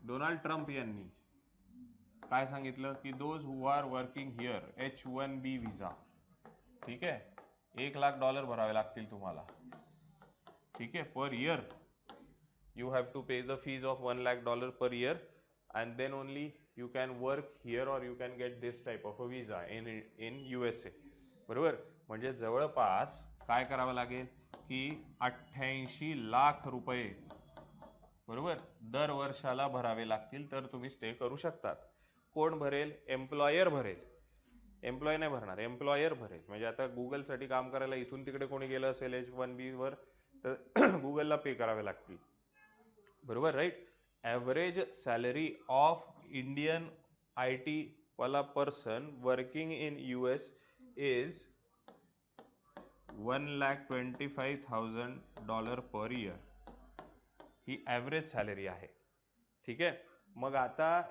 Donald Trump यांनी काय सांगितलं की those who are working here H1B visa, ठीक आहे, $1,00,000 भरावे लागतील तुम्हाला, ठीक आहे, per year you have to pay the fees of $1,00,000 per year and then only you can work here or you can get this type of a visa in USA. बरोबर, म्हणजे जवळपास काय करावं लागेल की 88 लाख रुपये, बरोबर, दर वर्षाला भरावे लागतील तर तुम्ही स्टे करू शकतात. कोण भरेल? एम्प्लॉयर भरेल. एम्प्लॉय नाही भरणार, एम्प्लॉयर भरेल. म्हणजे आता गुगलसाठी काम करायला इथून तिकडे कोणी गेलं असेल H1B वर तर गुगलला पे करावे लागतील, बरोबर, right. Average salary of Indian IT वाला person working in US is $1,25,000 per year. ही ॲव्हरेज सॅलरी आहे, ठीक आहे. मग आता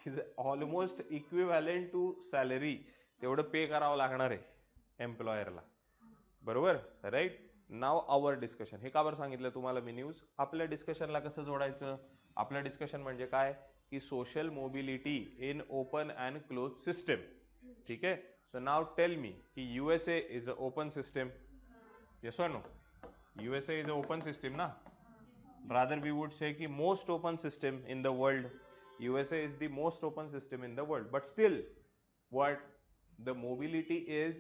is almost equivalent to salary, तेवढं पे करावं लागणार आहे एम्प्लॉयरला, बरोबर, राईट. नाव आवर डिस्कशन. हे का बरं सांगितलं तुम्हाला मी न्यूज? आपल्या डिस्कशनला कसं जोडायचं? आपलं डिस्कशन म्हणजे काय की social mobility in open and close system, ठीक आहे. सो नाव टेल मी की USA is a open system, yes और no? USA is a open system ना? Rather we would say ki most open system in the world. USA is the most open system in the world, but still what the mobility is.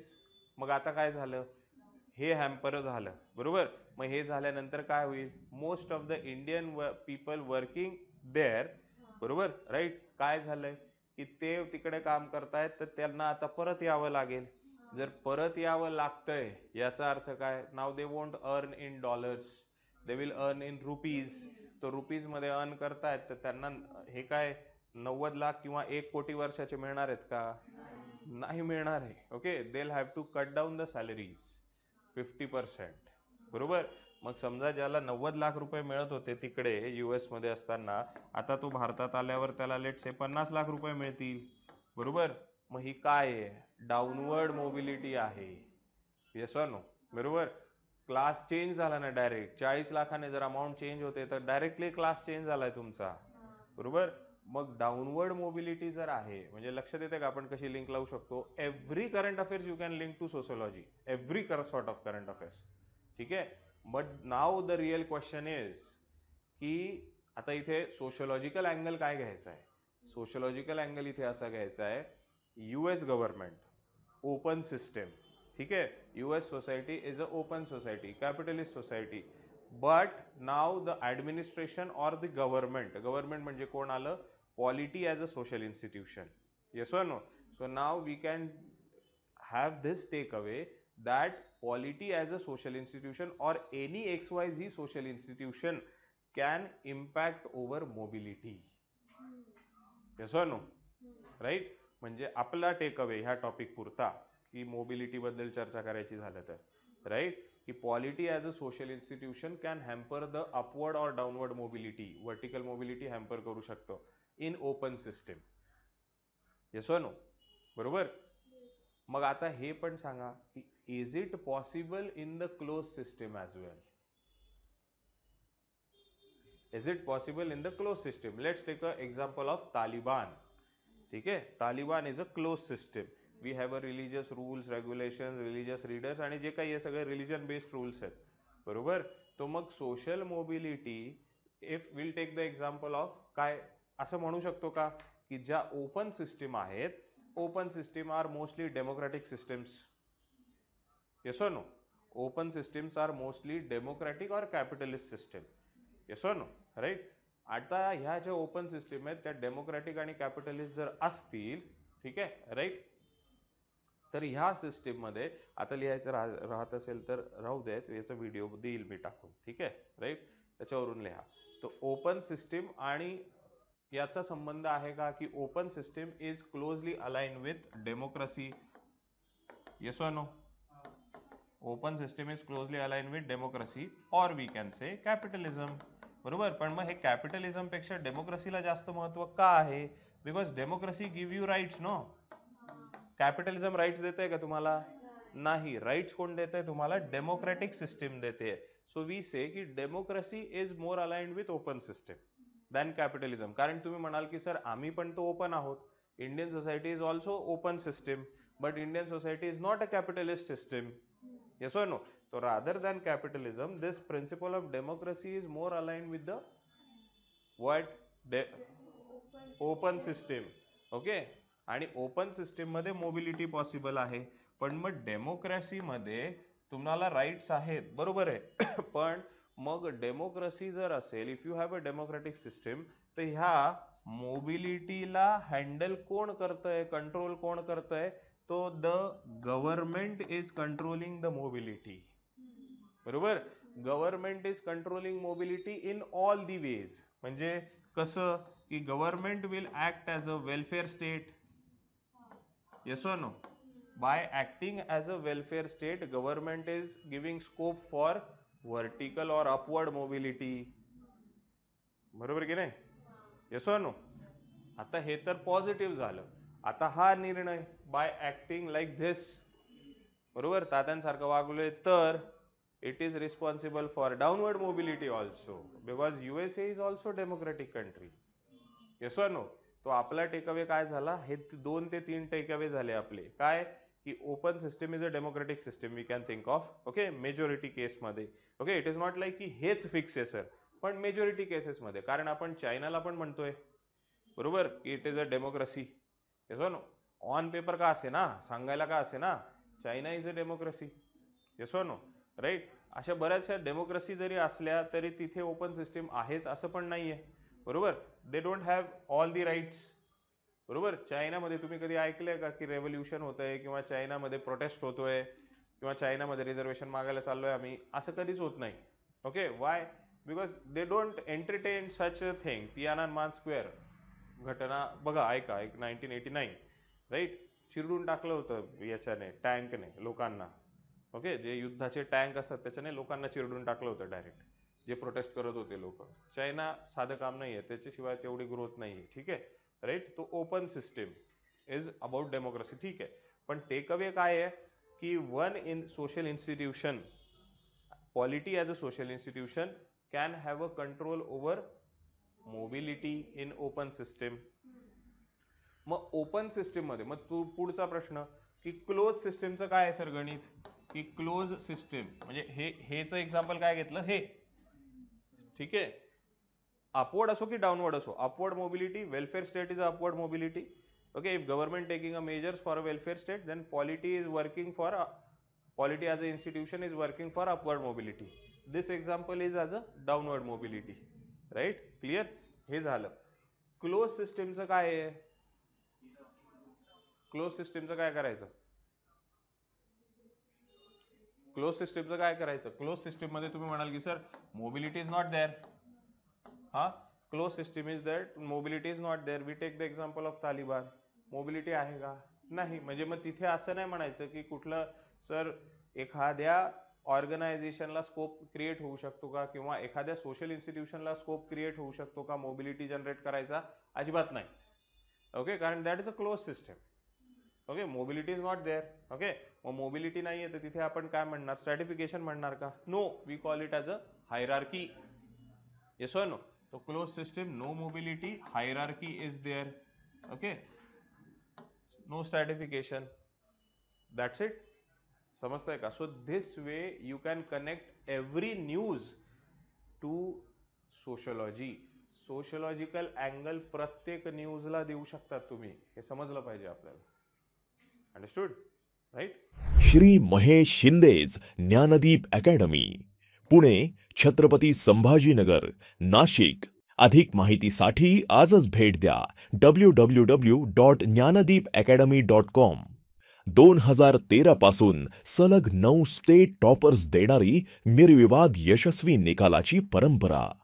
मग आता काय झालं? हे hamper झालं, बरोबर. मग हे झाल्यानंतर काय होईल? Most of the Indian people working there, बरोबर, राईट. काय झालंय की ते तिकडे काम करतायत तर त्यांना आता परत यावं लागेल. जर परत यावं लागतंय याचा अर्थ काय? Now they won't earn in dollars, they will earn in rupees. तो रुपीज मध्ये अर्न करतायत तर त्यांना हे काय 90 लाख किंवा 1 कोटी वर्षाचे मिळणार आहेत का? नाही मिळणार आहे. Okay, they will have to cut down the salaries 50%, बरोबर. मग समजा ज्याला 90 लाख रुपये मिळत होते तिकडे US मध्ये असताना, आता तो भारतात आल्यावर त्याला लेट से 50 लाख रुपये मिळतील, बरोबर. मग ही काय आहे? डाऊनवर्ड मोबिलिटी आहे, येस और नो? बरोबर. क्लास चेंज झाला ना डायरेक्ट. 40 लाखाने जर अमाऊंट चेंज होते तर डायरेक्टली क्लास चेंज झालाय तुमचा, बरोबर. मग डाऊनवर्ड मोबिलिटी जर आहे म्हणजे लक्षात येते का आपण कशी लिंक लावू शकतो? Every current affairs you can link to sociology, every sort of current affairs, ठीक आहे. But now the real question is की आता इथे सोशोलॉजिकल अँगल काय घ्यायचा आहे? सोशोलॉजिकल अँगल इथे असा घ्यायचा आहे, US गव्हर्नमेंट, ओपन सिस्टम, ठीक आहे. US society is a open society, capitalist society, but now the administration or the government म्हणजे कोण आलं? Polity as a social institution, yes और no? So now we can have this takeaway that polity as a social institution or any XYZ social institution can impact over mobility, yes or no, right. म्हणजे आपला takeaway ह्या topic पुरता की mobility बद्दल चर्चा करायची झालं तर, राईट, की polity as a social institution can hamper the upward और downward mobility, vertical mobility hamper करू शकतो इन ओपन सिस्टम, येस और नो, बरोबर. मग आता हे पण सांगा की is it possible in the close system as well? Is it possible in the close system? Let's take a example of Taliban, ठीक आहे. Taliban is a close system. We have a religious rules, regulation, religious readers आणि जे काही हे सगळे religion based rules आहेत, बरोबर. तो मग social mobility if will take the example of काय असं म्हणू शकतो का की ज्या ओपन सिस्टीम आहेत, open system are mostly democratic systems, yes और no? Open systems are mostly democratic और कॅपिटलिस्ट सिस्टम, येस और नो, राईट. आता ह्या ज्या ओपन सिस्टीम आहेत त्या डेमोक्रॅटिक आणि कॅपिटलिस्ट जर असतील, ठीक आहे, राईट, तर ह्या सिस्टीम मध्ये आता लिहायचं राहत असेल तर राहू देत, याचा व्हिडिओ देईल मी टाकून, ठीक आहे, राईट, त्याच्यावरून लिहा. तो ओपन सिस्टीम आणि याचा संबंध आहे का की open system is closely align with democracy, yes और no? Open system is closely align with democracy और वी कॅन से कॅपिटलिझम, बरोबर. पण मग हे कॅपिटलिझम पेक्षा डेमोक्रेसीला जास्त महत्व का आहे? Because democracy give you rights, no? Capitalism rights देते का तुम्हाला? नाही. राईट्स कोण देते तुम्हाला? डेमोक्रॅटिक सिस्टीम देते. सो वी से की democracy is more aligned with open system, than capitalism. कारण तुम्ही म्हणाल की सर आम्ही पण तो ओपन आहोत, Indian society is also open system, but Indian society is not a capitalist system. Yes or no? So rather than capitalism, this principle of democracy is more aligned with the what? Open system. Okay. आणि open system मध्ये mobility possible आहे. पण मग democracy मध्ये तुम्हाला rights आहेत, बरोबर आहे. पण मग डेमोक्रेसी जर असेल, if you have a democratic system, तर ह्या मोबिलिटीला हँडल कोण करतंय, कंट्रोल कोण करतंय, तो the government is controlling the mobility. बरोबर. Government is controlling mobility in all the ways. म्हणजे कसं की government will act as a welfare state. Yes or no? By acting as a welfare state, government is giving scope for vertical or upward mobility. बरोबर की नाही? Yes or no? आता हे तर positive झालं. आता हा निर्णय बाय ऍक्टिंग लाईक धिस, बरोबर, तात्यांसारखं वागलोय, तर it is responsible for downward mobility also, because USA is also democratic country. Yes or no? तो आपला टेकअवे काय झाला? हे 2 ते 3 टेकअवे झाले आपले. काय की open system is a democratic system we can think of. Okay. Majority केसमध्ये. Okay. It is not like की हेच फिक्स आहे सर, पण मेजॉरिटी केसेसमध्ये. कारण आपण चायनाला पण म्हणतोय, बरोबर, की it is a democracy. Yes or no? On paper का असे ना, सांगायला का असे ना, China is a democracy. Yes or no? Right. अशा बऱ्याचशा डेमोक्रेसी जरी असल्या तरी तिथे ओपन सिस्टीम आहेच असं पण नाहीये. बरोबर. They don't have all the rights. बरोबर. चायनामध्ये तुम्ही कधी ऐकलंय का की रेव्होल्युशन होतंय, किंवा चायनामध्ये प्रोटेस्ट होतोय, किंवा चायनामध्ये रिझर्वेशन मागायला चाललोय आम्ही, असं कधीच होत नाही. Okay. Why? Because they don't entertain such a thing. Tiananmen square घटना बघा, ऐका, 1989, राईट, चिरडून टाकलं होतं याच्याने, टँकने लोकांना. ओके. जे युद्धाचे टँक असतात त्याच्याने लोकांना चिरडून टाकलं होतं डायरेक्ट, जे प्रोटेस्ट करत होते लोक. चायना साधं काम नाहीये, त्याच्याशिवाय तेवढी ग्रोथ नाहीये. ठीक आहे. राईट. तो open system is about democracy. ठीक आहे. पण टेकअवे काय आहे की one in social institution, polity as a social institution can have a control over mobility in open system. मग ओपन सिस्टीम मध्ये मग पुढचा प्रश्न की क्लोज सिस्टीमचं काय आहे सर गणित? की क्लोज सिस्टीम म्हणजे हेच एक्झाम्पल काय घेतलं, हे. ठीक आहे. अपवर्ड असो की डाउनवर्ड असो, upward mobility, welfare state is upward mobility. Okay. If government taking a measures for a welfare state, then polity is working for, polity as a institution is working for upward mobility. This example is as a downward mobility. Right. Clear? हे झालं. Close सिस्टीमचं काय आहे? Close सिस्टीमचं काय करायचं? Close सिस्टीमचं काय करायचं? Close system मध्ये तुम्ही म्हणाल की sir mobility is not there. हा, close system is there, mobility is not there. We take the example of Taliban. मोबिलिटी आहे का? नाही. म्हणजे मग तिथे असं नाही म्हणायचं की कुठलं सर एखाद्या ऑर्गनायझेशनला स्कोप क्रिएट होऊ शकतो का, किंवा एखाद्या सोशल इन्स्टिट्यूशनला स्कोप क्रिएट होऊ शकतो का मोबिलिटी जनरेट करायचा? अजिबात नाही. ओके. कारण that is a close system. Okay. Mobility is not there. Okay. मग मोबिलिटी नाहीये तर तिथे आपण काय म्हणणार? स्ट्रॅटिफिकेशन म्हणणार का? No, we call it as a hierarchy. Yes or no? तो close system, no mobility, hierarchy is there. Okay. No stratification. That's it. समजतंय का? So this way you can connect every news to sociology. Sociological angle प्रत्येक न्यूजला देऊ शकतात तुम्ही. हे समजलं पाहिजे आपल्याला. Understood? Right. Shri Mahesh Shinde's Dnyandeep academy, Pune, Chhatrapati Sambhajinagar, Nashik. अधिक माहितीसाठी आजच भेट द्या www.ज्ञानदीपacademy.com. 2013 पासून सलग 9 स्टेट टॉपर्स देणारी निर्विवाद यशस्वी निकालाची परंपरा.